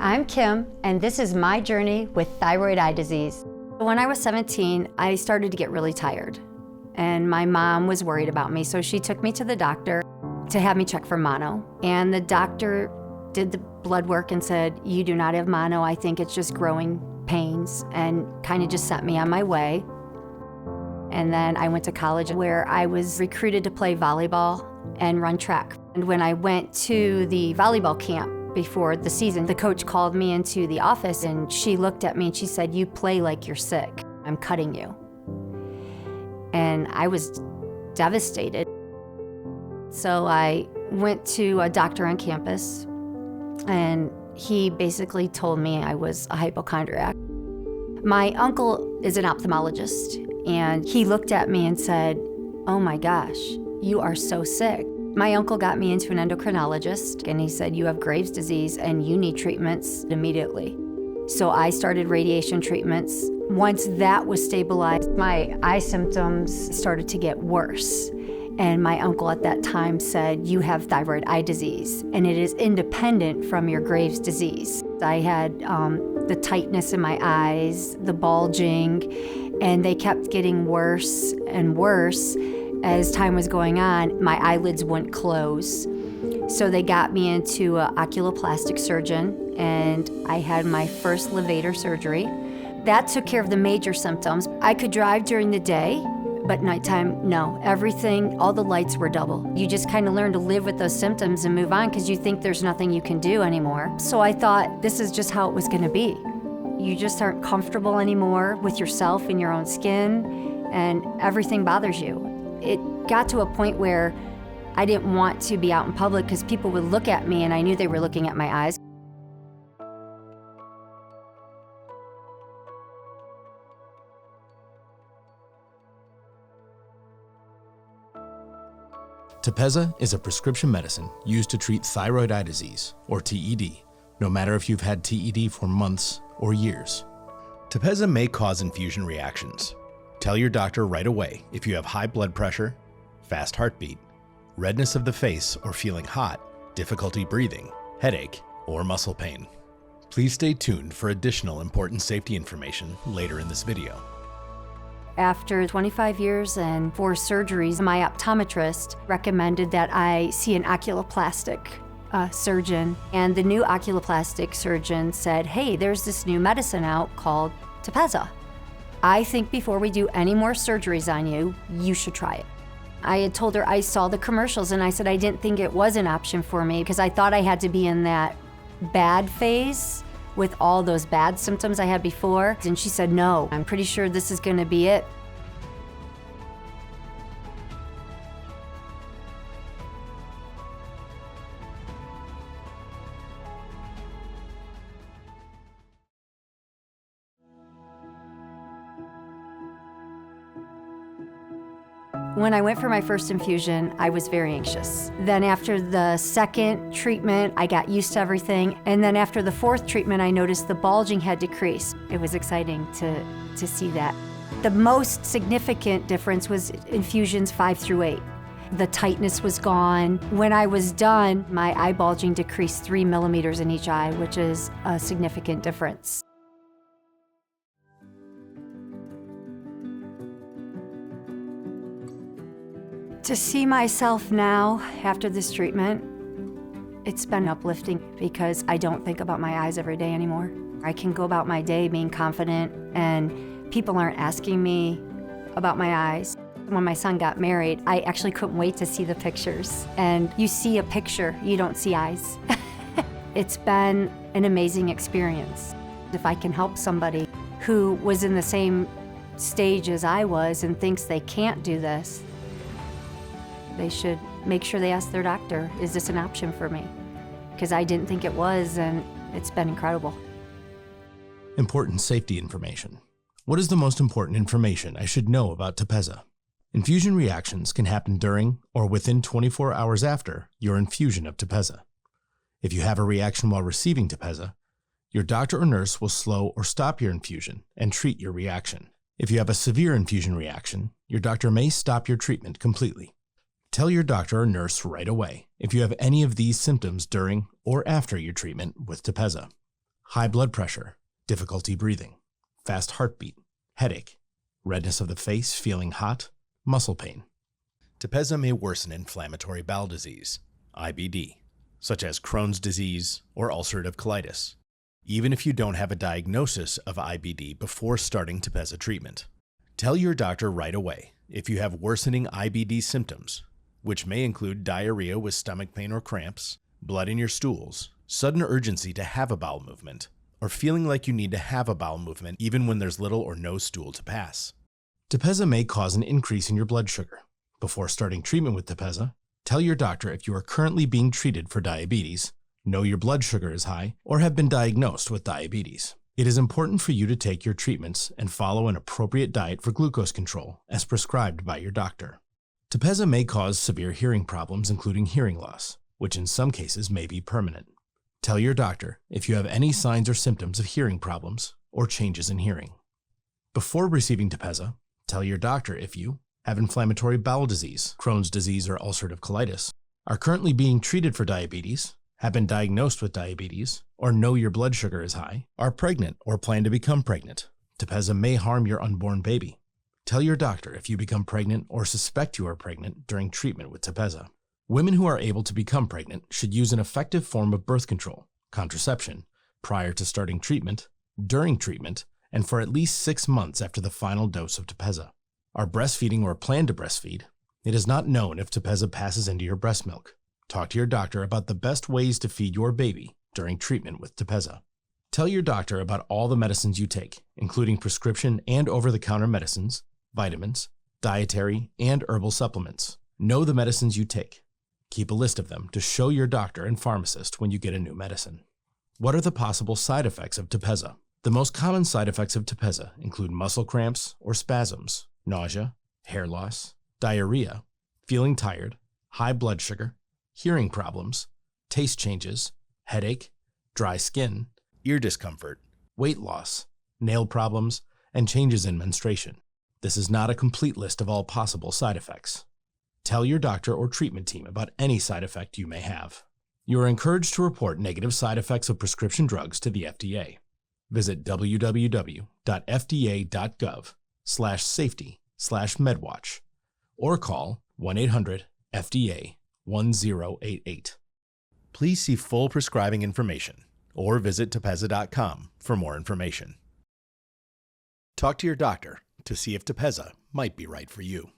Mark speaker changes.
Speaker 1: I'm Kim, and this is my journey with thyroid eye disease. When I was 17, I started to get really tired, and my mom was worried about me, so she took me to the doctor to have me check for mono. And the doctor did the blood work and said, "You do not have mono, I think it's just growing pains," and kind of just sent me on my way. And then I went to college where I was recruited to play volleyball and run track. And when I went to the volleyball camp before the season, the coach called me into the office and she looked at me and she said, "You play like you're sick. I'm cutting you." And I was devastated. So I went to a doctor on campus and he basically told me I was a hypochondriac. My uncle is an ophthalmologist and he looked at me and said, "Oh my gosh, you are so sick." My uncle got me into an endocrinologist and he said, "You have Graves' disease and you need treatments immediately." So I started radiation treatments. Once that was stabilized, my eye symptoms started to get worse. And my uncle at that time said, "You have thyroid eye disease and it is independent from your Graves' disease." I had the tightness in my eyes, the bulging, and they kept getting worse and worse. As time was going on, my eyelids wouldn't close. So they got me into an oculoplastic surgeon and I had my first levator surgery. That took care of the major symptoms. I could drive during the day, but nighttime, no. Everything, all the lights were double. You just kind of learn to live with those symptoms and move on because you think there's nothing you can do anymore. So I thought this is just how it was gonna be. You just aren't comfortable anymore with yourself and your own skin and everything bothers you. It got to a point where I didn't want to be out in public because people would look at me and I knew they were looking at my eyes.
Speaker 2: TEPEZZA is a prescription medicine used to treat thyroid eye disease, or TED, no matter if you've had TED for months or years. TEPEZZA may cause infusion reactions. Tell your doctor right away if you have high blood pressure, fast heartbeat, redness of the face or feeling hot, difficulty breathing, headache, or muscle pain. Please stay tuned for additional important safety information later in this video.
Speaker 1: After 25 years and 4 surgeries, my optometrist recommended that I see an oculoplastic surgeon. And the new oculoplastic surgeon said, "Hey, there's this new medicine out called TEPEZZA. I think before we do any more surgeries on you, you should try it." I had told her I saw the commercials and I said I didn't think it was an option for me because I thought I had to be in that bad phase with all those bad symptoms I had before. And she said, "No, I'm pretty sure this is gonna be it." When I went for my first infusion, I was very anxious. Then after the second treatment, I got used to everything. And then after the 4th treatment, I noticed the bulging had decreased. It was exciting to see that. The most significant difference was infusions 5 through 8. The tightness was gone. When I was done, my eye bulging decreased 3 millimeters in each eye, which is a significant difference. To see myself now, after this treatment, it's been uplifting because I don't think about my eyes every day anymore. I can go about my day being confident and people aren't asking me about my eyes. When my son got married, I actually couldn't wait to see the pictures. And you see a picture, you don't see eyes. It's been an amazing experience. If I can help somebody who was in the same stage as I was and thinks they can't do this, they should make sure they ask their doctor, is this an option for me? Because I didn't think it was, and it's been incredible.
Speaker 2: Important safety information. What is the most important information I should know about TEPEZZA? Infusion reactions can happen during or within 24 hours after your infusion of TEPEZZA. If you have a reaction while receiving TEPEZZA, your doctor or nurse will slow or stop your infusion and treat your reaction. If you have a severe infusion reaction, your doctor may stop your treatment completely. Tell your doctor or nurse right away if you have any of these symptoms during or after your treatment with TEPEZZA. high blood pressure, difficulty breathing, fast heartbeat, headache, redness of the face, feeling hot, muscle pain. TEPEZZA may worsen inflammatory bowel disease, IBD, such as Crohn's disease or ulcerative colitis, even if you don't have a diagnosis of IBD before starting TEPEZZA treatment. Tell your doctor right away if you have worsening IBD symptoms, which may include diarrhea with stomach pain or cramps, blood in your stools, sudden urgency to have a bowel movement, or feeling like you need to have a bowel movement even when there's little or no stool to pass. TEPEZZA may cause an increase in your blood sugar. Before starting treatment with TEPEZZA, tell your doctor if you are currently being treated for diabetes, know your blood sugar is high, or have been diagnosed with diabetes. It is important for you to take your treatments and follow an appropriate diet for glucose control as prescribed by your doctor. TEPEZZA may cause severe hearing problems, including hearing loss, which in some cases may be permanent. Tell your doctor if you have any signs or symptoms of hearing problems or changes in hearing. Before receiving TEPEZZA, tell your doctor if you have inflammatory bowel disease, Crohn's disease or ulcerative colitis, are currently being treated for diabetes, have been diagnosed with diabetes, or know your blood sugar is high, are pregnant or plan to become pregnant. TEPEZZA may harm your unborn baby. Tell your doctor if you become pregnant or suspect you are pregnant during treatment with TEPEZZA. Women who are able to become pregnant should use an effective form of birth control, contraception, prior to starting treatment, during treatment, and for at least 6 months after the final dose of TEPEZZA. Are breastfeeding or plan to breastfeed? It is not known if TEPEZZA passes into your breast milk. Talk to your doctor about the best ways to feed your baby during treatment with TEPEZZA. Tell your doctor about all the medicines you take, including prescription and over-the-counter medicines, vitamins, dietary, and herbal supplements. Know the medicines you take. Keep a list of them to show your doctor and pharmacist when you get a new medicine. What are the possible side effects of TEPEZZA? The most common side effects of TEPEZZA include muscle cramps or spasms, nausea, hair loss, diarrhea, feeling tired, high blood sugar, hearing problems, taste changes, headache, dry skin, ear discomfort, weight loss, nail problems, and changes in menstruation. This is not a complete list of all possible side effects. Tell your doctor or treatment team about any side effect you may have. You are encouraged to report negative side effects of prescription drugs to the FDA. Visit www.fda.gov/safety/medwatch or call 1-800-FDA-1088. Please see full prescribing information or visit TEPEZZA.com for more information. Talk to your doctor to see if TEPEZZA might be right for you.